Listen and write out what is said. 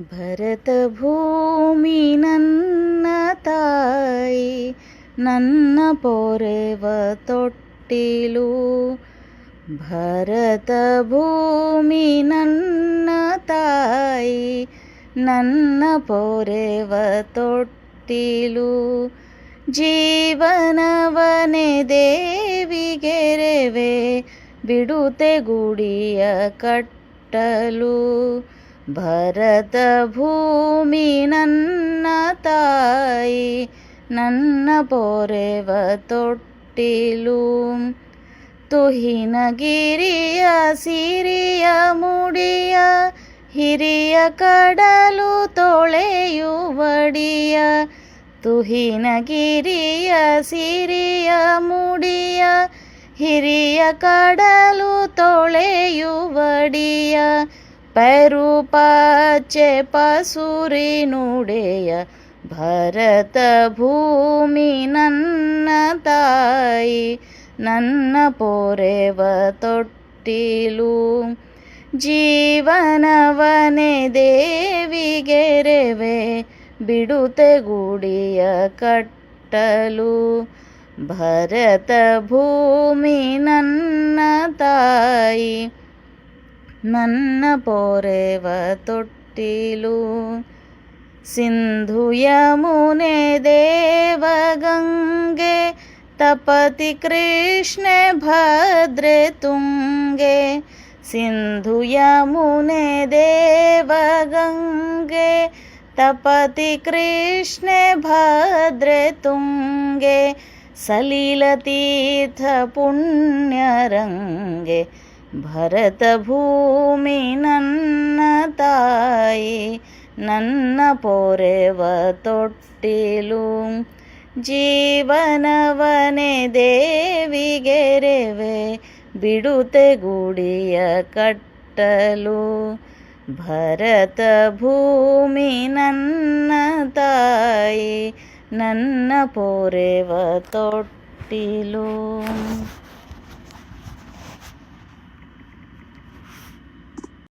ಭರತ ಭೂಮಿ ನನ್ನ ತಾಯಿ, ನನ್ನ ಪೊರೆವ ತೊಟ್ಟಿಲು. ಭರತ ಭೂಮಿ ನನ್ನ ತಾಯಿ, ನನ್ನ ಪೊರೆವ ತೊಟ್ಟಿಲು. ಜೀವನವನೆ ದೇವಿಗೆರೆವೆ, ಬಿಡುತ್ತೆ ಗುಡಿಯ ಕಟ್ಟಲು. ಭರತ ಭೂಮಿ ನನ್ನ ತಾಯಿ, ನನ್ನ ಪೊರೆವ ತೊಟ್ಟಿಲು. ತುಹಿನಗಿರಿಯ ಸಿರಿಯ ಮುಡಿಯ, ಹಿರಿಯ ಕಡಲು ತೊಳೆಯುವಡಿಯ. ತುಹಿನಗಿರಿಯ ಸಿರಿಯ ಮುಡಿಯ, ಹಿರಿಯ ಕಡಲು ತೊಳೆಯುವಡಿಯ. ಪೆರುಪಾಚೆ ಪಸುರಿ ನುಡೆಯ, ಭರತ ಭೂಮಿ ನನ್ನ ತಾಯಿ, ನನ್ನ ಪೊರೆವ ತೊಟ್ಟಿಲು. ಜೀವನವನೆ ದೇವಿಗೆರೆವೆ, ಬಿಡುತ್ತೆ ಗುಡಿಯ ಕಟ್ಟಲು. ಭರತ ಭೂಮಿ ನನ್ನ ತಾಯಿ, ನನ್ನ ಪೊರೆವ ತೊಟ್ಟಿಲು. ಸಿಂಧು ಯಮುನೆ ದೇವಗಂಗೆ, ತಪತಿ ಕೃಷ್ಣೆ ಭದ್ರೆ ತುಂಗೆ. ಸಿಂಧು ಯಮುನೆ ದೇವಗಂಗೆ, ತಪತಿ ಕೃಷ್ಣೆ ಭದ್ರೆ ತುಂಗೆ. ಸಲಿಲ ತೀರ್ಥ ಪುಣ್ಯರಂಗೆ, ಭರತ ಭೂಮಿ ನನ್ನ ತಾಯಿ, ನನ್ನ ಪೊರೆವ ತೊಟ್ಟಿಲು. ಜೀವನವನೆ ದೇವಿಗೆರೆವೆ, ಬಿಡುತ್ತೆ ಗುಡಿಯ ಕಟ್ಟಲು. ಭರತ ಭೂಮಿ ನನ್ನ ತಾಯಿ, ನನ್ನ ಪೊರೆವ ತೊಟ್ಟಿಲು.